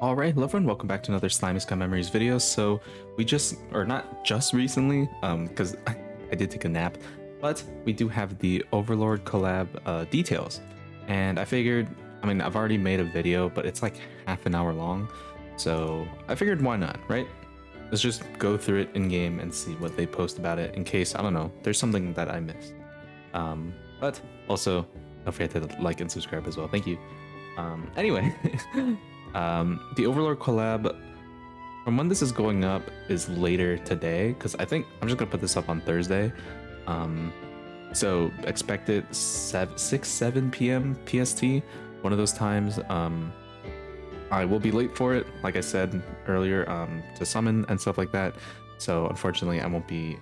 Alright, hello everyone, welcome back to another Slimy Sky Memories video. So we just, or not just recently, because I did take a nap, but we do have the Overlord collab details. And I figured, I've already made a video, but it's like half an hour long. So I figured why not, right? Let's just go through it in game and see what they post about it in case, I don't know, there's something that I missed. But also, don't forget to like and subscribe as well. Thank you. Anyway. The Overlord collab, from when this is going up, is later today, because I think I'm just gonna put this up on Thursday. So expect it 7 p.m. PST, one of those times. I will be late for it, like I said earlier, to summon and stuff like that. So unfortunately, I won't be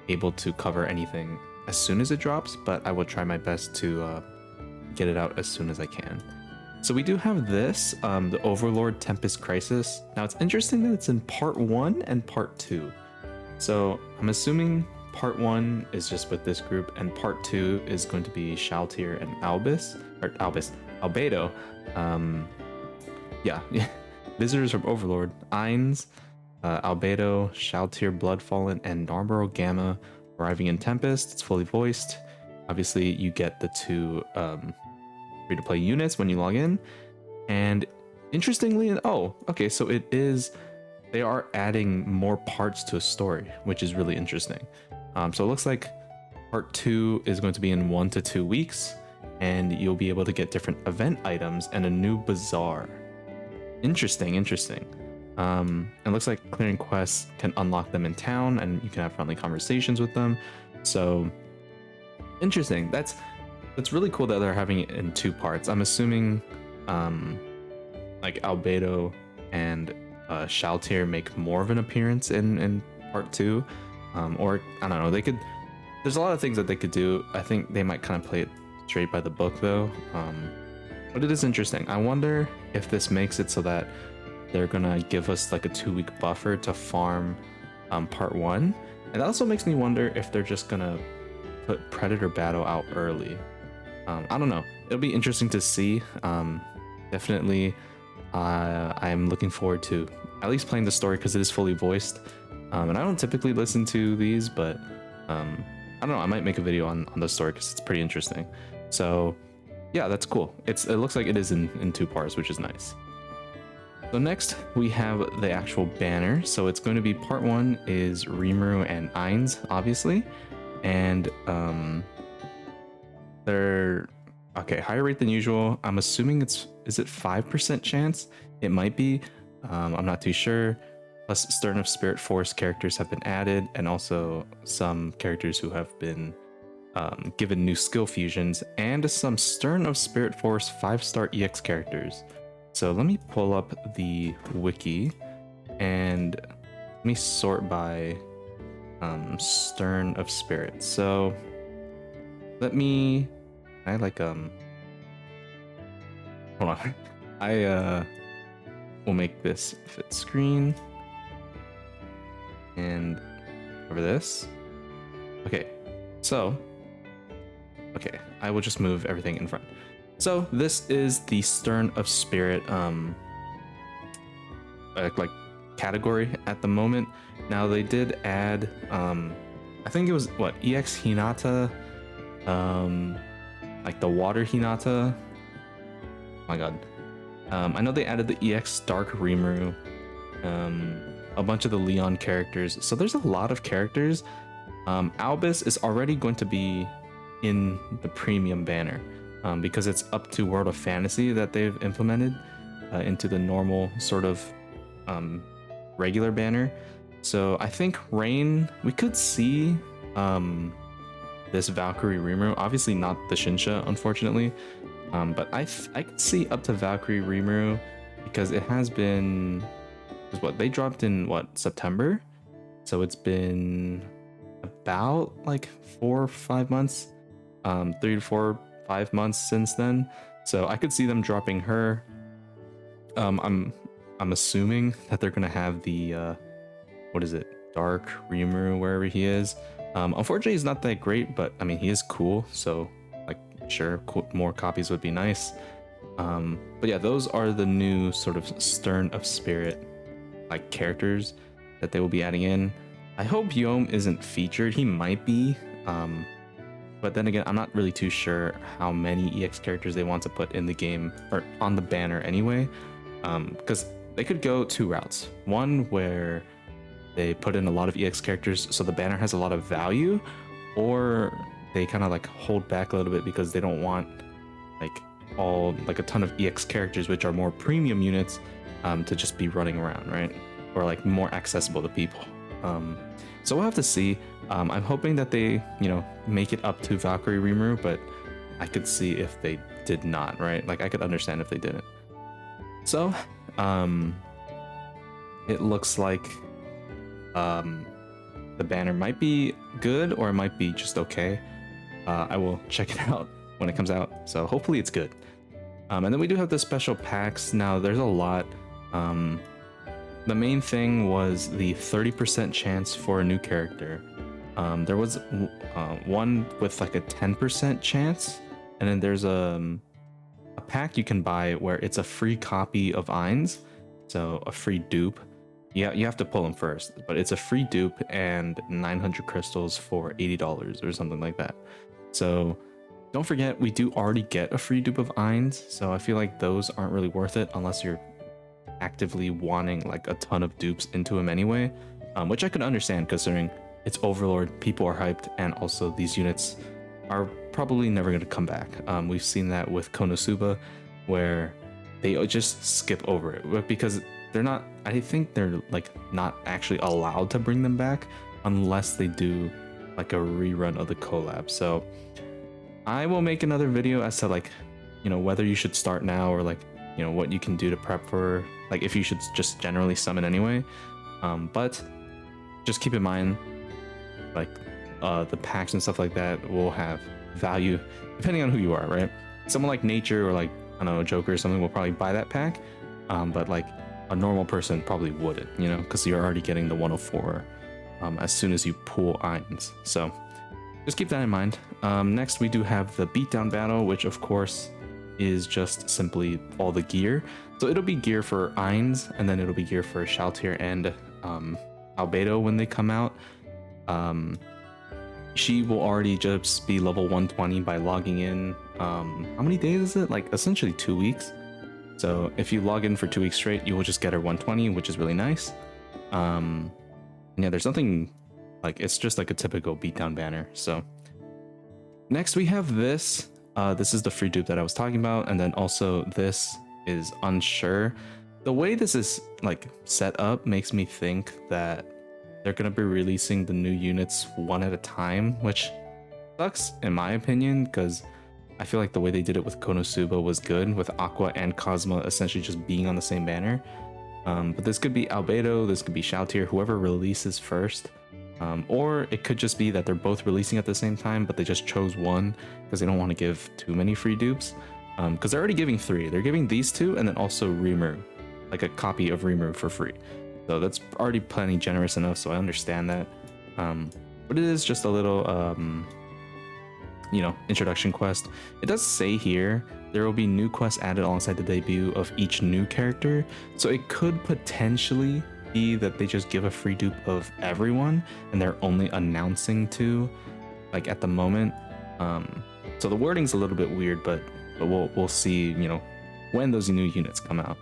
able to cover anything as soon as it drops, but I will try my best to get it out as soon as I can. So we do have this, the Overlord Tempest Crisis. Now it's interesting that it's in part 1 and part 2. So I'm assuming part 1 is just with this group, and part 2 is going to be Shaltir and Albedo. Yeah, visitors from Overlord, Ainz, Albedo, Shaltir, Bloodfallen, and Narborough Gamma arriving in Tempest. It's fully voiced. Obviously, you get the two free-to-play units when you log in, and interestingly, so they are adding more parts to a story, which is really interesting. So it looks like part 2 is going to be in 1 to 2 weeks, and you'll be able to get different event items and a new bazaar. Interesting. It looks like clearing quests can unlock them in town, and you can have friendly conversations with them. So interesting. That's really cool that they're having it in 2 parts. I'm assuming like Albedo and Shaltir make more of an appearance in part 2, or I don't know, there's a lot of things that they could do. I think they might kind of play it straight by the book though, but it is interesting. I wonder if this makes it so that they're gonna give us like a 2-week buffer to farm part 1, and that also makes me wonder if they're just gonna put Predator Battle out early. I don't know. It'll be interesting to see. Definitely, I'm looking forward to at least playing the story because it is fully voiced. And I don't typically listen to these, but I don't know. I might make a video on the story because it's pretty interesting. So yeah, that's cool. It looks like it is in 2 parts, which is nice. So next we have the actual banner. So it's going to be part 1 is Rimuru and Ainz, obviously, and they're okay, higher rate than usual. I'm assuming is it 5% chance? It might be. I'm not too sure. Plus, Stern of Spirit Force characters have been added, and also some characters who have been given new skill fusions, and some Stern of Spirit Force 5-star EX characters. So let me pull up the wiki and let me sort by Stern of Spirit. So let me, hold on. I will make this fit screen and over this. Okay, so, I will just move everything in front. So this is the Stern of Spirit like category at the moment. Now they did add I think it was what, EX Hinata, like the water Hinata. Oh my god. I know they added the EX Dark Rimuru, a bunch of the Leon characters. So there's a lot of characters. Albus is already going to be in the premium banner because it's up to World of Fantasy that they've implemented into the normal sort of regular banner. So I think Rain, we could see this Valkyrie Rimuru, obviously not the Shinsha, unfortunately, but I could see up to Valkyrie Rimuru because it has been, what, they dropped in what, September? So it's been about like 4 or 5 months, 3 to 4, 5 months since then. So I could see them dropping her. I'm assuming that they're gonna have the what is it, Dark Rimuru wherever he is. Unfortunately, he's not that great, but I mean, he is cool. So like, sure, more copies would be nice. But yeah, those are the new sort of Stern of Spirit like characters that they will be adding in. I hope Yom isn't featured. He might be, but then again, I'm not really too sure how many EX characters they want to put in the game or on the banner anyway, because they could go two routes. One where they put in a lot of EX characters so the banner has a lot of value, or they kind of like hold back a little bit because they don't want like a ton of EX characters, which are more premium units, to just be running around, right? Or like more accessible to people. So we'll have to see. I'm hoping that they, make it up to Valkyrie Rimuru, but I could see if they did not, right? Like I could understand if they didn't. So, it looks like the banner might be good or it might be just okay. I will check it out when it comes out. So hopefully it's good. And then we do have the special packs. Now there's a lot. The main thing was the 30% chance for a new character. There was one with like a 10% chance, and then there's a pack you can buy where it's a free copy of Ainz, so a free dupe. Yeah, you have to pull them first, but it's a free dupe and 900 crystals for $80 or something like that. So don't forget, we do already get a free dupe of Ainz, so I feel like those aren't really worth it unless you're actively wanting like a ton of dupes into him anyway, which I could understand considering it's Overlord, people are hyped, and also these units are probably never going to come back. We've seen that with Konosuba where they just skip over it because they're not, I think they're like not actually allowed to bring them back unless they do like a rerun of the collab. So I will make another video as to like, whether you should start now or like, what you can do to prep for, like if you should just generally summon anyway. But just keep in mind, like the packs and stuff like that will have value depending on who you are, right? Someone like Nature or like, I don't know, Joker or something will probably buy that pack, but like a normal person probably wouldn't, because you're already getting the 104 as soon as you pull Ainz. So just keep that in mind. Next we do have the beatdown battle, which of course is just simply all the gear. So it'll be gear for Ainz, and then it'll be gear for Shaltir and Albedo when they come out. She will already just be level 120 by logging in. How many days is it? Like essentially 2 weeks. So if you log in for 2 weeks straight, you will just get her 120, which is really nice. And yeah, there's nothing like, it's just like a typical beatdown banner. So next we have this. This is the free dupe that I was talking about, and then also this is unsure. The way this is like set up makes me think that they're gonna be releasing the new units one at a time, which sucks in my opinion, because I feel like the way they did it with Konosuba was good, with Aqua and Cosmo essentially just being on the same banner. But this could be Albedo, this could be Shaltir, whoever releases first. Or it could just be that they're both releasing at the same time, but they just chose one because they don't want to give too many free dupes. Because they're already giving 3. They're giving these 2 and then also Rimuru, like a copy of Rimuru for free. So that's already plenty generous enough, so I understand that. But it is just a little, introduction quest. It does say here there will be new quests added alongside the debut of each new character. So it could potentially be that they just give a free dupe of everyone and they're only announcing 2 like at the moment. So the wording's a little bit weird, but we'll see, when those new units come out.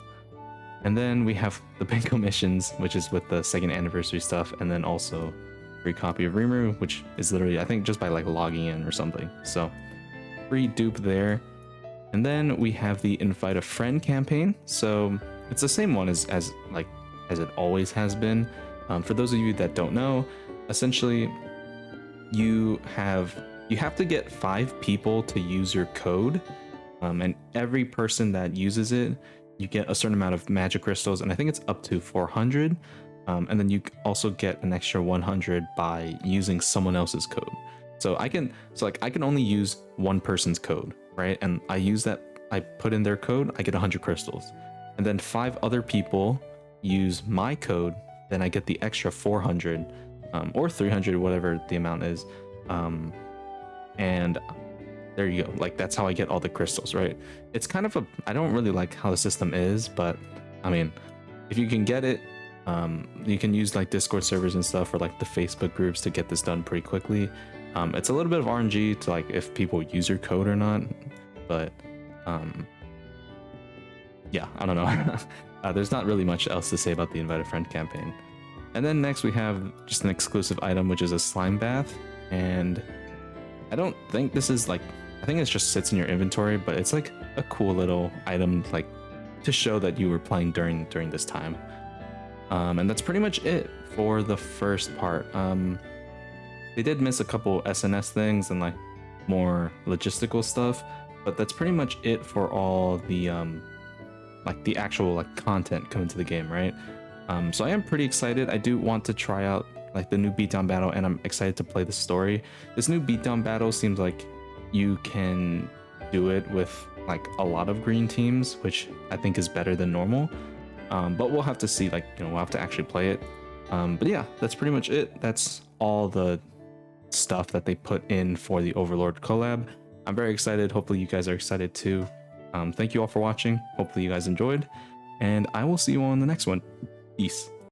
And then we have the bingo missions, which is with the 2nd anniversary stuff, and then also free copy of Rimuru, which is literally, I think, just by like logging in or something. So free dupe there. And then we have the Invite a Friend campaign. So it's the same one as it always has been. For those of you that don't know, essentially you have to get 5 people to use your code, and every person that uses it, you get a certain amount of magic crystals, and I think it's up to 400. And then you also get an extra 100 by using someone else's code. So I can only use one person's code, right? And I use that, I put in their code, I get 100 crystals. And then 5 other people use my code, then I get the extra 400, or 300, whatever the amount is. And there you go. Like that's how I get all the crystals, right? It's kind of a, I don't really like how the system is, but I mean, if you can get it, you can use like Discord servers and stuff or like the Facebook groups to get this done pretty quickly. It's a little bit of RNG to like if people use your code or not, but yeah, I don't know. There's not really much else to say about the Invite a Friend campaign. And then next we have just an exclusive item, which is a slime bath. And I don't think this is like, I think it just sits in your inventory, but it's like a cool little item, like to show that you were playing during this time. And that's pretty much it for the first part. They did miss a couple SNS things and like more logistical stuff, but that's pretty much it for all the like the actual like content coming to the game, right? So I am pretty excited. I do want to try out like the new beatdown battle, and I'm excited to play the story. This new beatdown battle seems like you can do it with like a lot of green teams, which I think is better than normal. But we'll have to see, like, you know, we'll have to actually play it. But yeah, that's pretty much it. That's all the stuff that they put in for the Overlord collab. I'm very excited. Hopefully you guys are excited too. Thank you all for watching. Hopefully you guys enjoyed, and I will see you all in the next one. Peace.